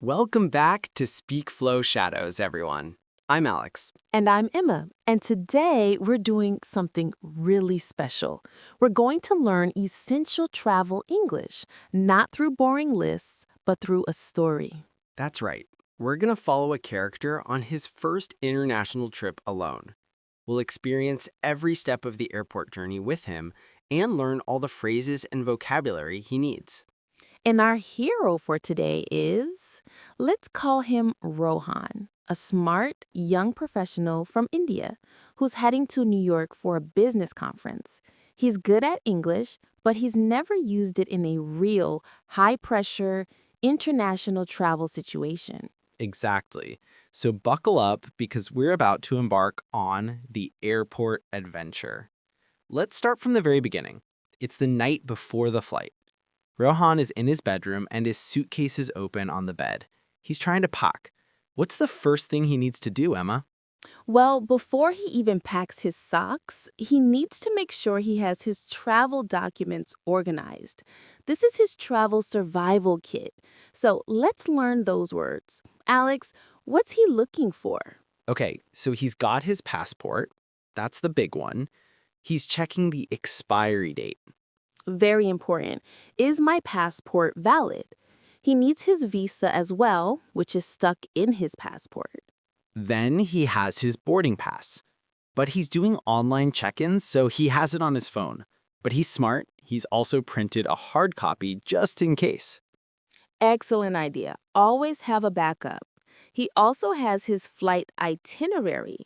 Welcome back to Speakflow Shadows, everyone. I'm Alex. And I'm Emma, and today we're doing something really special. We're going to learn essential travel English, not through boring lists, but through a story. That's right. We're going to follow a character on his first international trip alone. We'll experience every step of the airport journey with him and learn all the phrases and vocabulary he needs. And our hero for today is, let's call him Rohan, a smart, young professional from India who's heading to New York for a business conference. He's good at English, but he's never used it in a real, high-pressure, international travel situation. Exactly. So buckle up because we're about to embark on the airport adventure. Let's start from the very beginning. It's the night before the flight. Rohan is in his bedroom and his suitcase is open on the bed. He's trying to pack. What's the first thing he needs to do, Emma? Well, before he even packs his socks, he needs to make sure he has his travel documents organized. This is his travel survival kit. So let's learn those words. Alex, what's he looking for? Okay, so he's got his passport. That's the big one. He's checking the expiry date. Very important. Is my passport valid? He needs his visa as well, which is stuck in his passport. Then he has his boarding pass. But he's doing online check-ins, so he has it on his phone. But he's smart. He's also printed a hard copy just in case. Excellent idea. Always have a backup. He also has his flight itinerary.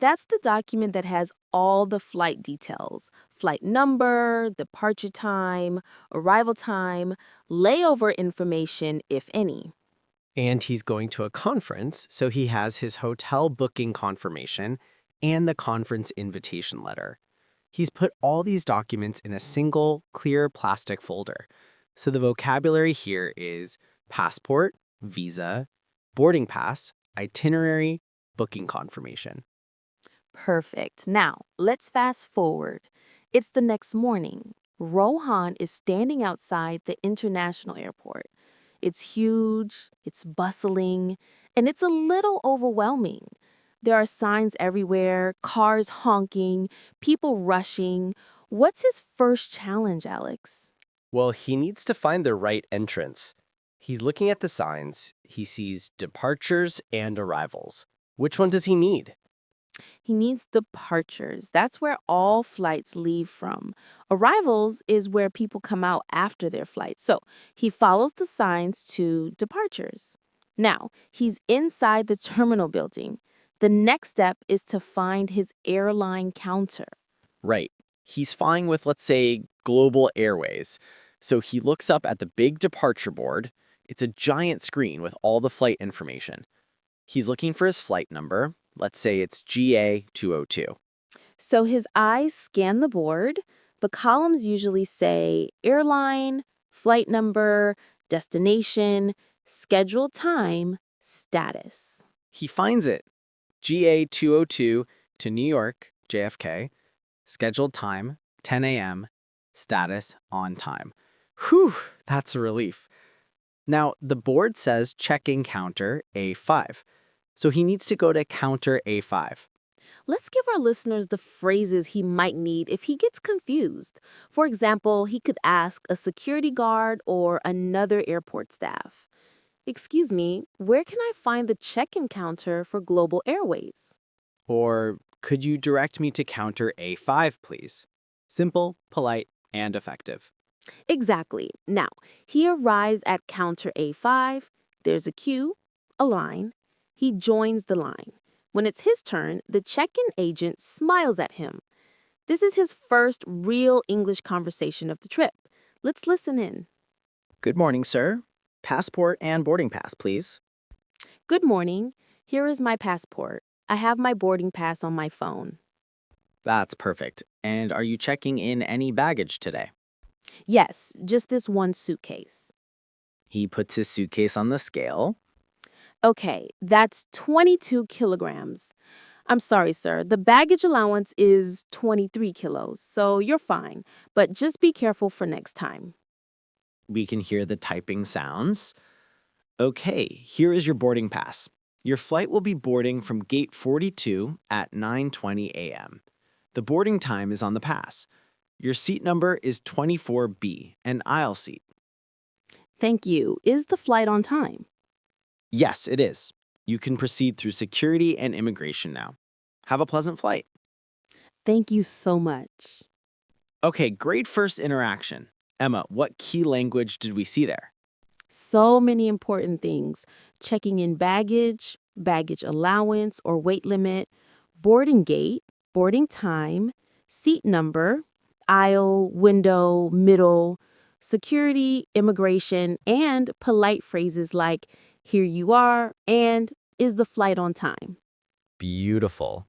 That's the document that has all the flight details: flight number, departure time, arrival time, layover information, if any. And he's going to a conference, so he has his hotel booking confirmation and the conference invitation letter. He's put all these documents in a single, clear plastic folder. So the vocabulary here is passport, visa, boarding pass, itinerary, booking confirmation. Perfect. Now, let's fast forward. It's the next morning. Rohan is standing outside the international airport. It's huge, it's bustling, and it's a little overwhelming. There are signs everywhere, cars honking, people rushing. What's his first challenge, Alex? Well, he needs to find the right entrance. He's looking at the signs. He sees departures and arrivals. Which one does he need? He needs departures. That's where all flights leave from. Arrivals is where people come out after their flight. So he follows the signs to departures. Now, he's inside the terminal building. The next step is to find his airline counter. Right. He's flying with, let's say, Global Airways. So he looks up at the big departure board. It's a giant screen with all the flight information. He's looking for his flight number. Let's say it's GA202. So his eyes scan the board. The columns usually say airline, flight number, destination, scheduled time, status. He finds it. GA202 to New York, JFK. Scheduled time, 10 a.m. Status on time. Whew, that's a relief. Now, the board says checking counter A5. So he needs to go to counter A5. Let's give our listeners the phrases he might need if he gets confused. For example, he could ask a security guard or another airport staff, "Excuse me, where can I find the check-in counter for Global Airways?" Or, could you direct me to counter A5, please? Simple, polite, and effective. Exactly. Now, he arrives at counter A5. There's a queue, a line. He joins the line. When it's his turn, the check-in agent smiles at him. This is his first real English conversation of the trip. Let's listen in. Good morning, sir. Passport and boarding pass, please. Good morning. Here is my passport. I have my boarding pass on my phone. That's perfect. And are you checking in any baggage today? Yes, just this one suitcase. He puts his suitcase on the scale. Okay, that's 22 kilograms. I'm sorry, sir. The baggage allowance is 23 kilos, so you're fine. But just be careful for next time. We can hear the typing sounds. Okay, here is your boarding pass. Your flight will be boarding from gate 42 at 9:20 a.m. The boarding time is on the pass. Your seat number is 24B, an aisle seat. Thank you. Is the flight on time? Yes, it is. You can proceed through security and immigration now. Have a pleasant flight. Thank you so much. Okay, great first interaction. Emma, what key language did we see there? So many important things. Checking in baggage, baggage allowance or weight limit, boarding gate, boarding time, seat number, aisle, window, middle, security, immigration, and polite phrases like, here you are, and is the flight on time? Beautiful.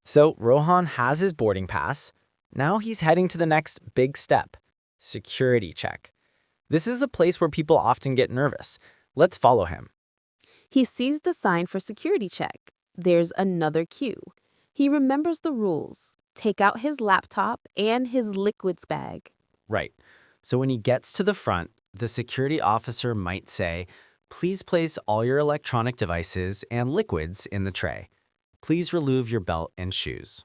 So Rohan has his boarding pass. Now he's heading to the next big step, security check. This is a place where people often get nervous. Let's follow him. He sees the sign for security check. There's another cue. He remembers the rules. Take out his laptop and his liquids bag. Right. So when he gets to the front, the security officer might say, please place all your electronic devices and liquids in the tray. Please remove your belt and shoes.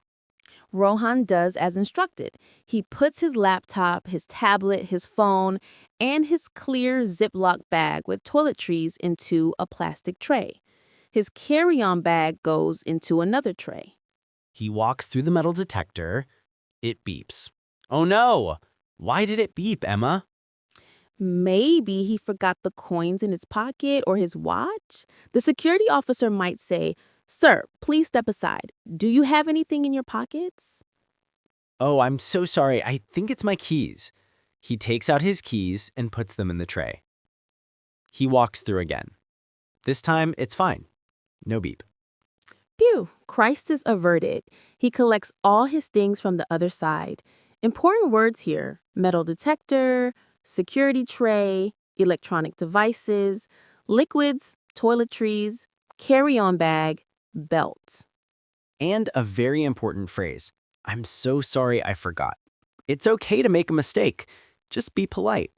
Rohan does as instructed. He puts his laptop, his tablet, his phone, and his clear Ziploc bag with toiletries into a plastic tray. His carry-on bag goes into another tray. He walks through the metal detector. It beeps. Oh no! Why did it beep, Emma? Maybe he forgot the coins in his pocket or his watch. The security officer might say, "Sir, please step aside. Do you have anything in your pockets?" Oh, I'm so sorry. I think it's my keys. He takes out his keys and puts them in the tray. He walks through again. This time, it's fine. No beep. Phew, crisis averted. He collects all his things from the other side. Important words here: metal detector, security tray, electronic devices, liquids, toiletries, carry-on bag, belt. And a very important phrase. I'm so sorry I forgot. It's okay to make a mistake. Just be polite.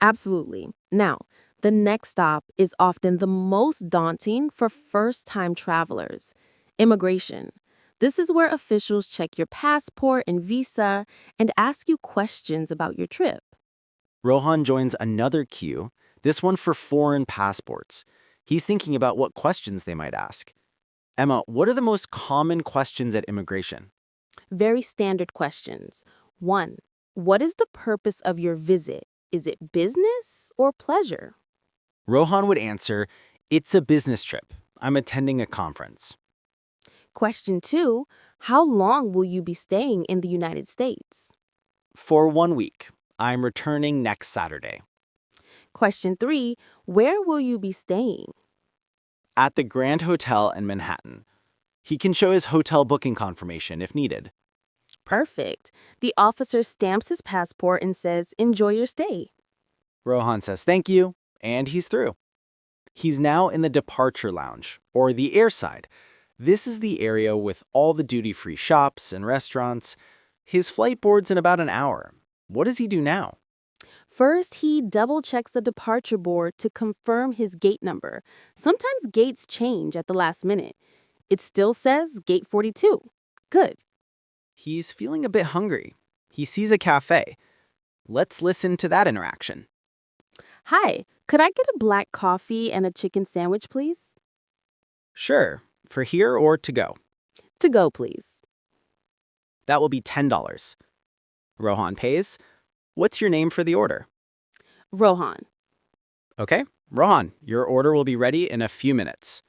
Absolutely. Now, the next stop is often the most daunting for first-time travelers: immigration. This is where officials check your passport and visa and ask you questions about your trip. Rohan joins another queue, this one for foreign passports. He's thinking about what questions they might ask. Emma, what are the most common questions at immigration? Very standard questions. 1. What is the purpose of your visit? Is it business or pleasure? Rohan would answer, it's a business trip. I'm attending a conference. Question 2. How long will you be staying in the United States? For 1 week. I'm returning next Saturday. Question 3. Where will you be staying? At the Grand Hotel in Manhattan. He can show his hotel booking confirmation if needed. Perfect. The officer stamps his passport and says, enjoy your stay. Rohan says thank you, and he's through. He's now in the departure lounge, or the airside. This is the area with all the duty-free shops and restaurants. His flight boards in about an hour. What does he do now? First, he double-checks the departure board to confirm his gate number. Sometimes gates change at the last minute. It still says gate 42. Good. He's feeling a bit hungry. He sees a cafe. Let's listen to that interaction. Hi, could I get a black coffee and a chicken sandwich, please? Sure, for here or to go. To go, please. That will be $10. Rohan pays. What's your name for the order? Rohan. Okay, Rohan, your order will be ready in a few minutes.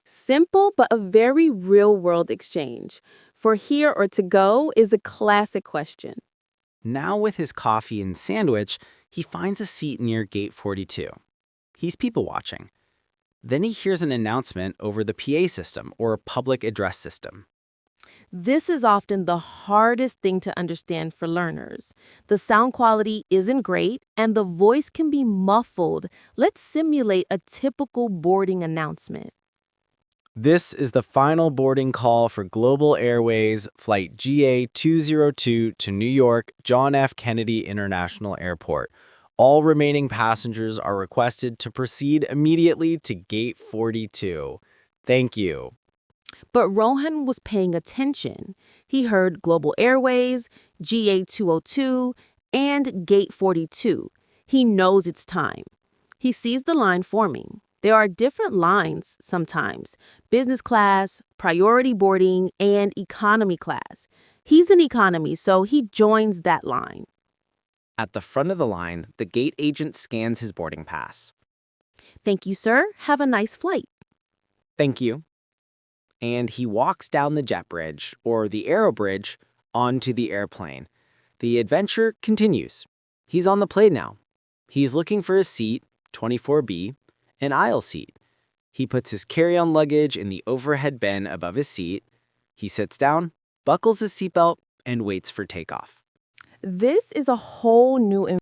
Simple but a very real-world exchange. For here or to go is a classic question. Now with his coffee and sandwich, he finds a seat near gate 42. He's people watching. Then he hears an announcement over the PA system or public address system. This is often the hardest thing to understand for learners. The sound quality isn't great and the voice can be muffled. Let's simulate a typical boarding announcement. This is the final boarding call for Global Airways Flight GA202 to New York John F. Kennedy International Airport. All remaining passengers are requested to proceed immediately to Gate 42. Thank you. But Rohan was paying attention. He heard Global Airways, GA202, and Gate 42. He knows it's time. He sees the line forming. There are different lines sometimes: business class, priority boarding, and economy class. He's in economy, so he joins that line. At the front of the line, the gate agent scans his boarding pass. Thank you, sir. Have a nice flight. Thank you. And he walks down the jet bridge, or the aero bridge, onto the airplane. The adventure continues. He's on the plane now. He's looking for a seat, 24B, an aisle seat. He puts his carry-on luggage in the overhead bin above his seat. He sits down, buckles his seatbelt, and waits for takeoff. This is a whole new